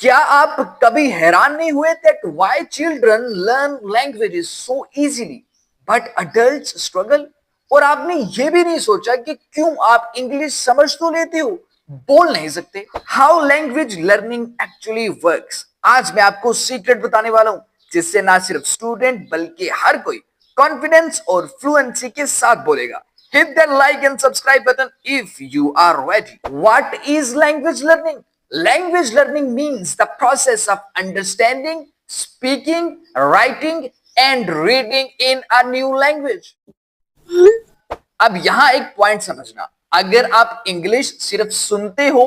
क्या आप कभी हैरान नहीं हुए that why children learn languages so easily but adults struggle? और आपने ये भी नहीं सोचा कि क्यों आप इंग्लिश समझ तो लेते हो, बोल नहीं सकते। How language learning actually works, आज मैं आपको सीक्रेट बताने वाला हूं, जिससे ना सिर्फ स्टूडेंट बल्कि हर कोई कॉन्फिडेंस और फ्लुएंसी के साथ बोलेगा। Hit that like and subscribe button if you are ready. What is language learning? Language learning means the process of understanding, speaking, writing and reading in a new language. अब यहां एक point समझना, अगर आप English सिर्फ सुनते हो,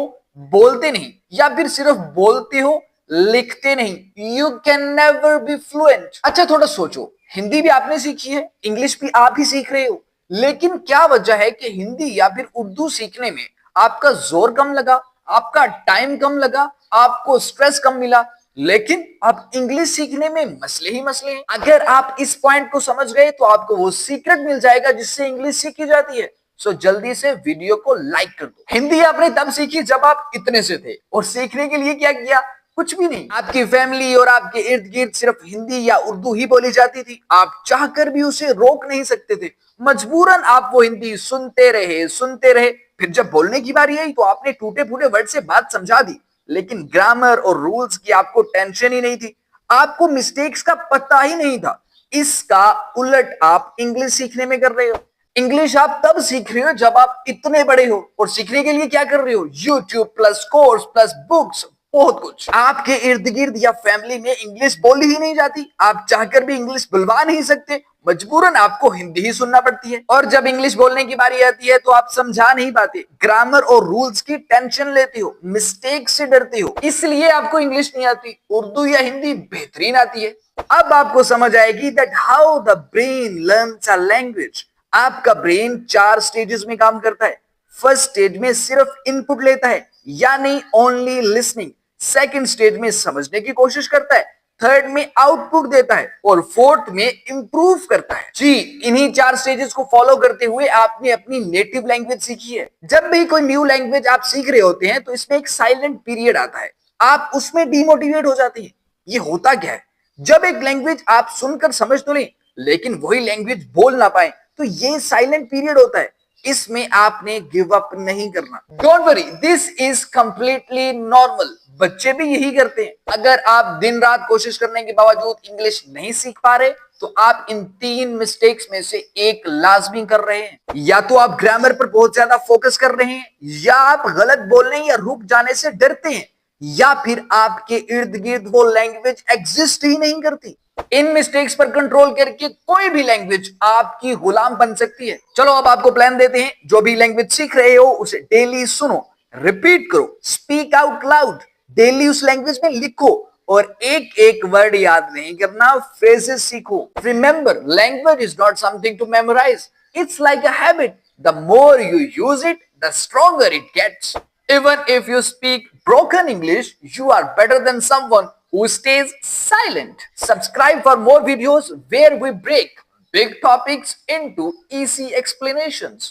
बोलते नहीं, या फिर सिर्फ बोलते हो लिखते नहीं, you can never be fluent. अच्छा थोड़ा सोचो, हिंदी भी आपने सीखी है, इंग्लिश भी आप ही सीख रहे हो, लेकिन क्या वजह है कि हिंदी या फिर उर्दू सीखने में आपका जोर कम लगा, आपका टाइम कम लगा, आपको स्ट्रेस कम मिला, लेकिन अब इंग्लिश सीखने में मसले ही मसले हैं। अगर आप इस पॉइंट को समझ गए तो आपको वो सीक्रेट मिल जाएगा जिससे इंग्लिश सीखी जाती है। सो जल्दी से वीडियो को लाइक कर दो। हिंदी आपने तब सीखी जब आप इतने से थे, और सीखने के लिए क्या किया? कुछ भी नहीं। आपकी फैमिली और आपके इर्द गिर्द सिर्फ हिंदी या उर्दू ही बोली जाती थी, आप चाहकर भी उसे रोक नहीं सकते थे, मजबूरन आप वो हिंदी सुनते रहे। फिर जब बोलने की बारी आई तो आपने टूटे फूटे वर्ड से बात समझा दी, लेकिन ग्रामर और रूल्स की आपको टेंशन ही नहीं थी, आपको मिस्टेक्स का पता ही नहीं था। इसका उलट आप इंग्लिश सीखने में कर रहे हो। इंग्लिश आप तब सीख रहे हो जब आप इतने बड़े हो, और सीखने के लिए क्या कर रहे हो? YouTube plus course plus books, बहुत कुछ। आपके इर्द गिर्द या फैमिली में इंग्लिश बोली ही नहीं जाती, आप चाहकर भी इंग्लिश बुलवा नहीं सकते, मजबूरन आपको हिंदी ही सुनना पड़ती है। और जब इंग्लिश बोलने की बारी आती है तो आप समझा नहीं पाते, ग्रामर और रूल्स की टेंशन लेते हो, मिस्टेक से डरते हो, इसलिए आपको इंग्लिश नहीं आती। उर्दू या हिंदी बेहतरीन आती है। अब आपको समझ आएगी that how the brain learns a language. आपका ब्रेन 4 स्टेजेस में काम करता है। फर्स्ट स्टेज में सिर्फ इनपुट लेता है, यानी ओनली लिसनिंग। सेकंड स्टेज में समझने की कोशिश करता है, थर्ड में आउटपुट देता है, और फोर्थ में इंप्रूव करता है। जी, इन्हीं 4 स्टेजेस को फॉलो करते हुए आपने अपनी नेटिव लैंग्वेज सीखी है। जब भी कोई न्यू लैंग्वेज आप सीख रहे होते हैं तो इसमें एक साइलेंट पीरियड आता है, आप उसमें डिमोटिवेट हो जाते हैं। ये होता क्या है? जब एक लैंग्वेज आप सुनकर समझ तो लें, लेकिन वही लैंग्वेज बोल ना पाए, तो ये साइलेंट पीरियड होता है। इसमें आपने गिव अप नहीं करना। Don't worry, this is completely normal, बच्चे भी यही करते हैं। अगर आप दिन रात कोशिश करने के बावजूद इंग्लिश नहीं सीख पा रहे, तो आप इन 3 मिस्टेक्स में से एक लाजमी कर रहे हैं। या तो आप ग्रामर पर बहुत ज्यादा फोकस कर रहे हैं, या आप गलत बोलने या रुक जाने से डरते हैं, या फिर आपके इर्द गिर्द वो लैंग्वेज एग्जिस्ट ही नहीं करती। इन मिस्टेक्स पर कंट्रोल करके कोई भी लैंग्वेज आपकी गुलाम बन सकती है। चलो अब आपको प्लान देते हैं, जो भी लैंग्वेज सीख रहे हो उसे डेली सुनो, रिपीट करो, स्पीक आउट लाउड, डेली उस लैंग्वेज में लिखो, और एक एक वर्ड याद नहीं करना, फ्रेजेस सीखो। Remember, language is not something to memorize, it's like a habit, the more you use it the stronger it gets. Even if you speak broken English, you are better than someone who stays silent. Subscribe for more videos where we break big topics into easy explanations.